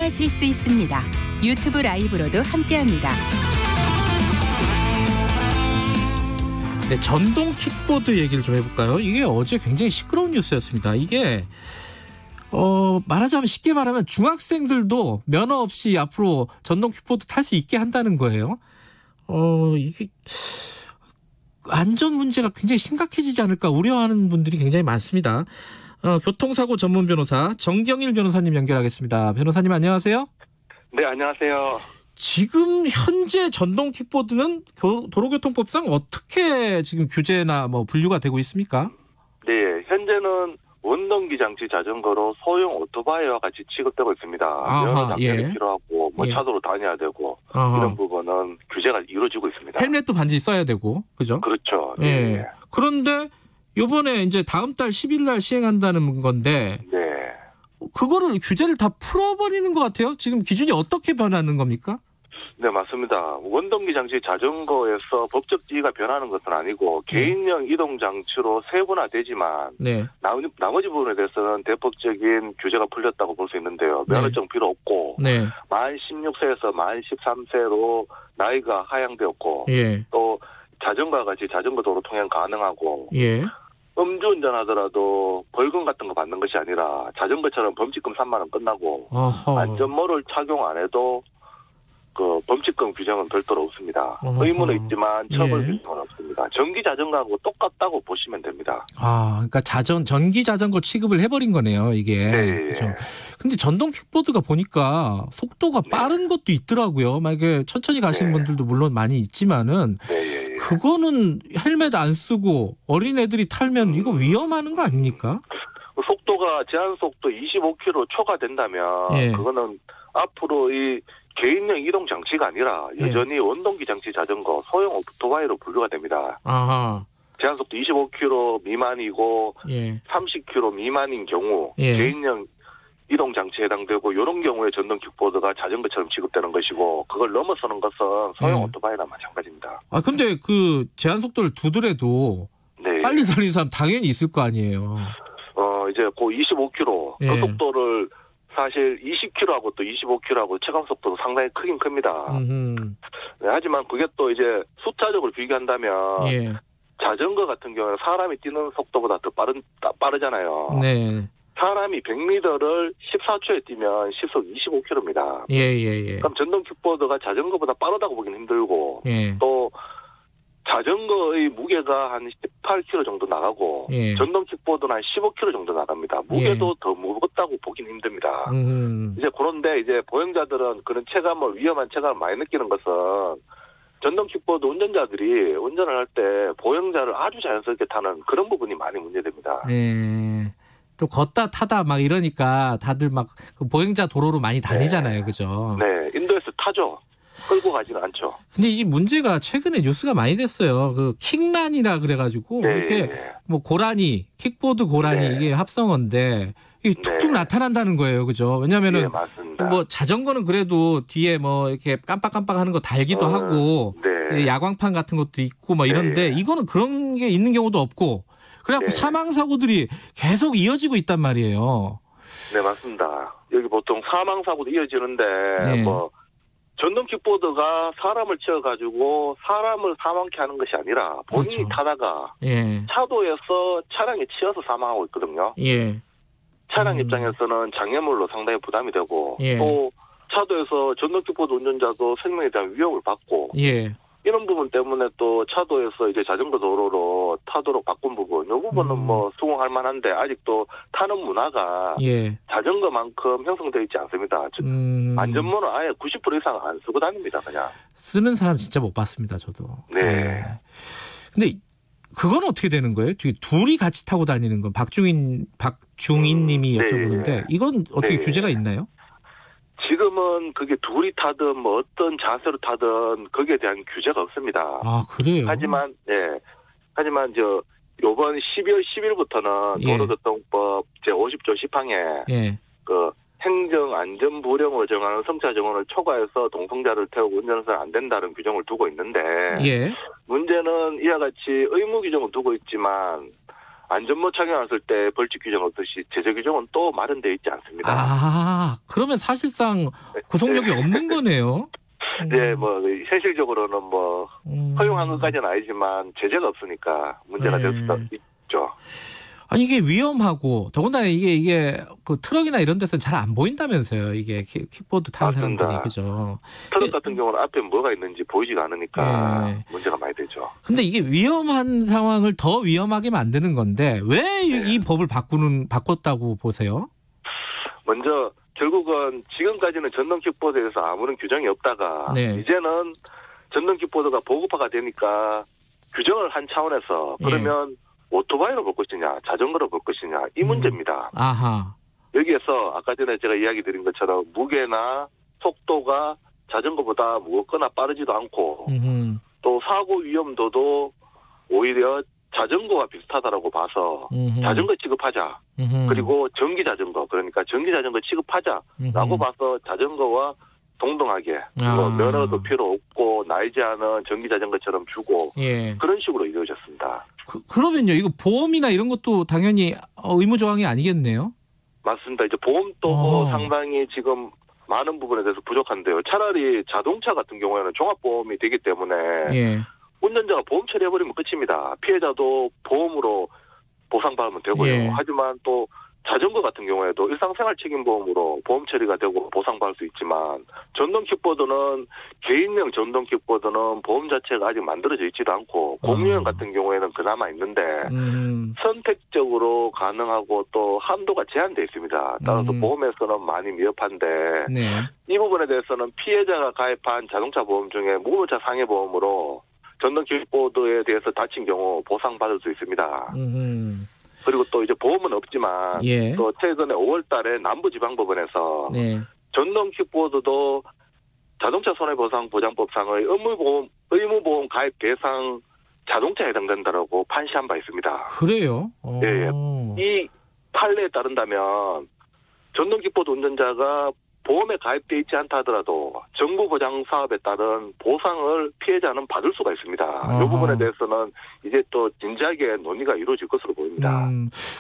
만나실 수 있습니다. 유튜브 라이브로도 함께합니다. 네, 전동 킥보드 얘기를 좀 해볼까요? 이게 어제 굉장히 시끄러운 뉴스였습니다. 이게 말하자면 쉽게 말하면 중학생들도 면허 없이 앞으로 전동 킥보드 탈 수 있게 한다는 거예요. 이게 안전 문제가 굉장히 심각해지지 않을까 우려하는 분들이 굉장히 많습니다. 교통사고 전문 변호사 정경일 변호사님 연결하겠습니다. 변호사님 안녕하세요. 네, 안녕하세요. 지금 현재 전동 킥보드는 도로교통법상 어떻게 지금 규제나 분류가 되고 있습니까? 네, 현재는 원동기 장치 자전거로 소형 오토바이와 같이 취급되고 있습니다. 면허 장면이 필요하고 차도로 다녀야 되고 이런 부분은 규제가 이루어지고 있습니다. 헬멧도 반드시 써야 되고, 그죠? 그렇죠. 예. 그런데 이번에 이제 다음 달 10일 날 시행한다는 건데, 네. 그거를 규제를 다 풀어버리는 것 같아요. 지금 기준이 어떻게 변하는 겁니까? 네, 맞습니다. 원동기 장치 자전거에서 법적 지위가 변하는 것은 아니고 개인형 이동 장치로 세분화되지만 나머지 부분에 대해서는 대폭적인 규제가 풀렸다고 볼 수 있는데요. 면허증 필요 없고 만 16세에서 만 13세로 나이가 하향되었고 또 자전거와 같이 자전거 도로 통행 가능하고 음주운전하더라도 벌금 같은 거 받는 것이 아니라 자전거처럼 범칙금 3만 원 끝나고 안전모를 착용 안 해도 그 범칙금 규정은 별도로 없습니다. 의무는 있지만 처벌 규정은 없습니다. 전기 자전거하고 똑같다고 보시면 됩니다. 그러니까 전기 자전거 취급을 해버린 거네요, 이게. 네. 그렇죠. 근데 전동 킥보드가 보니까 속도가 빠른 것도 있더라고요. 만약에 천천히 가시는 분들도 물론 많이 있지만은 그거는 헬멧 안 쓰고 어린 애들이 탈면 이거 위험한 거 아닙니까? 속도가 제한 속도 25km 초과된다면 그거는 앞으로 이 개인용 이동 장치가 아니라 여전히 원동기 장치 자전거, 소형 오토바이로 분류가 됩니다. 제한속도 25km 미만이고 30km 미만인 경우 개인용 이동 장치에 해당되고 이런 경우에 전동 킥보드가 자전거처럼 취급되는 것이고 그걸 넘어서는 것은 소형 오토바이나 마찬가지입니다. 근데 그 제한속도를 두더라도 빨리 달리는 사람 당연히 있을 거 아니에요. 이제 그 25km 그 속도를 사실 20km하고 또 25km하고 체감 속도도 상당히 크긴 큽니다. 하지만 그게 또 이제 숫자적으로 비교한다면 자전거 같은 경우는 사람이 뛰는 속도보다 더 빠르잖아요. 사람이 100m를 14초에 뛰면 시속 25km입니다. 그럼 전동 킥보드가 자전거보다 빠르다고 보기는 힘들고 또 자전거의 무게가 한 18kg 정도 나가고 전동 킥보드는 한 15kg 정도 나갑니다. 무게도 더 무겁다고 보기는 힘듭니다. 이제 그런데 이제 보행자들은 그런 위험한 체감을 많이 느끼는 것은 전동 킥보드 운전자들이 운전을 할 때 보행자를 아주 자연스럽게 타는 그런 부분이 많이 문제됩니다. 또 걷다 타다 막 이러니까 다들 막 보행자 도로로 많이 다니잖아요, 그죠? 인도에서 타죠. 끌고 가지는 않죠. 근데 이 문제가 최근에 뉴스가 많이 됐어요. 그 킥란이라 그래가지고 이렇게 고라니, 킥보드 고라니 이게 합성어인데 이게 툭툭 나타난다는 거예요, 그죠? 왜냐하면은 자전거는 그래도 뒤에 이렇게 깜빡깜빡하는 거 달기도 하고 야광판 같은 것도 있고 이런데 이거는 그런 게 있는 경우도 없고 그래갖고 사망 사고들이 계속 이어지고 있단 말이에요. 네, 맞습니다. 여기 보통 사망 사고도 이어지는데 전동 킥보드가 사람을 치어가지고 사람을 사망케 하는 것이 아니라 본인이 타다가 차도에서 차량에 치여서 사망하고 있거든요. 차량 입장에서는 장애물로 상당히 부담이 되고 또 차도에서 전동 킥보드 운전자도 생명에 대한 위협을 받고 이런 부분 때문에 또 차도에서 이제 자전거 도로로 타도록 바꾼 부분, 이 부분은 수긍할 만한데 아직도 타는 문화가 자전거만큼 형성되어 있지 않습니다. 안전모는 아예 90% 이상 안 쓰고 다닙니다, 그냥. 쓰는 사람 진짜 못 봤습니다, 저도. 근데 그건 어떻게 되는 거예요? 둘이 같이 타고 다니는 건 박중인 님이 여쭤보는데 이건 어떻게 규제가 있나요? 지금은 그게 둘이 타든 어떤 자세로 타든 거기에 대한 규제가 없습니다. 그래요? 하지만 요번 12월 10일부터는 도로교통법 제50조 10항에 그 행정안전부령으로 정하는 성차 정원을 초과해서 동성자를 태우고 운전해서는 안 된다는 규정을 두고 있는데 문제는 이와 같이 의무 규정을 두고 있지만 안전모 착용했을 때 벌칙 규정 없듯이 제재 규정은 또 마련되어 있지 않습니다. 아, 그러면 사실상 구속력이 없는 거네요. 네, 뭐 현실적으로는 뭐 허용한 것까지는 아니지만 제재가 없으니까 문제가 될 수도 있죠. 아니 이게 위험하고 더군다나 이게 그 트럭이나 이런 데서는 잘 안 보인다면서요. 이게 킥보드 타는 맞습니다. 사람들이 그죠. 트럭 같은 경우는 앞에 뭐가 있는지 보이지가 않으니까 문제가 많이 되죠. 근데 이게 위험한 상황을 더 위험하게 만드는 건데 왜 이 법을 바꿨다고 보세요? 먼저 결국은 지금까지는 전동 킥보드에 대해서 아무런 규정이 없다가 이제는 전동 킥보드가 보급화가 되니까 규정을 한 차원에서 그러면 오토바이로 볼 것이냐 자전거로 볼 것이냐 이 문제입니다. 아하. 여기에서 아까 전에 제가 이야기 드린 것처럼 무게나 속도가 자전거보다 무겁거나 빠르지도 않고 또 사고 위험도도 오히려 자전거와 비슷하다라고 봐서 자전거 취급하자. 그리고 전기 자전거 그러니까 전기 자전거 취급하자라고 봐서 자전거와 동등하게 뭐 면허도 필요 없고 나이 제한은 전기 자전거처럼 주고 그런 식으로 이루어졌습니다. 그러면요 이거 보험이나 이런 것도 당연히 의무 조항이 아니겠네요? 맞습니다. 이제 보험도 상당히 지금 많은 부분에 대해서 부족한데요. 차라리 자동차 같은 경우에는 종합보험이 되기 때문에 운전자가 보험 처리해버리면 끝입니다. 피해자도 보험으로 보상받으면 되고요. 하지만 또 자전거 같은 경우에도 일상생활책임보험으로 보험 처리가 되고 보상받을 수 있지만 전동 킥보드는 개인용 전동 킥보드는 보험 자체가 아직 만들어져 있지도 않고 공유형 같은 경우에는 그나마 있는데 선택적으로 가능하고 또 한도가 제한되어 있습니다. 따라서 보험에서는 많이 미흡한데 이 부분에 대해서는 피해자가 가입한 자동차 보험 중에 무보차 상해보험으로 전동 킥보드에 대해서 다친 경우 보상받을 수 있습니다. 그리고 또 이제 보험은 없지만 또 최근에 5월 달에 남부지방법원에서 전동 킥보드도 자동차 손해보상보장법상의 의무보험 가입 대상 자동차에 해당된다라고 판시한 바 있습니다. 그래요? 이 판례에 따른다면 전동 킥보드 운전자가 보험에 가입돼 있지 않다 하더라도 정부 보장 사업에 따른 보상을 피해자는 받을 수가 있습니다. 이 부분에 대해서는 이제 또 진지하게 논의가 이루어질 것으로 보입니다.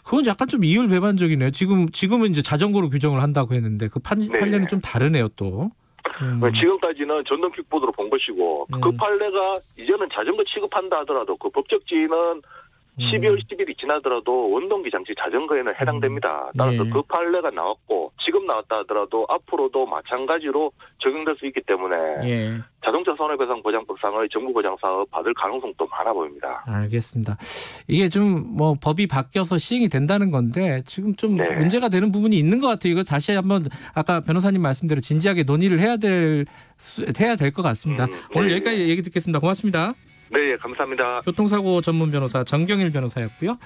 그건 약간 좀 이율배반적이네요. 지금은 이제 자전거로 규정을 한다고 했는데 그 판례는 좀 다르네요 또. 지금까지는 전동 킥보드로 본 것이고 그 판례가 이제는 자전거 취급한다 하더라도 그 법적 지위는 12월 10일이 지나더라도 원동기 장치 자전거에는 해당됩니다. 따라서 그 판례가 나왔고 지금 나왔다 하더라도 앞으로도 마찬가지로 적용될 수 있기 때문에 자동차 손해배상보장법상의 정부보장사업 받을 가능성도 많아 보입니다. 알겠습니다. 이게 좀 뭐 법이 바뀌어서 시행이 된다는 건데 지금 좀 문제가 되는 부분이 있는 것 같아요. 이거 다시 한번 아까 변호사님 말씀대로 진지하게 논의를 해야 될 것 같습니다. 오늘 여기까지 얘기 듣겠습니다. 고맙습니다. 네, 감사합니다. 교통사고 전문 변호사 정경일 변호사였고요.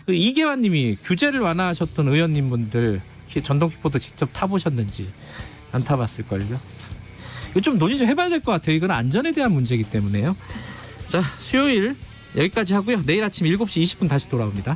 그 이계환 님이 규제를 완화하셨던 의원님분들 전동 킥보드 직접 타보셨는지 안 타봤을걸요. 이거 좀 논의 좀 해봐야 될 것 같아요. 이건 안전에 대한 문제이기 때문에요. 자, 수요일 여기까지 하고요. 내일 아침 7시 20분 다시 돌아옵니다.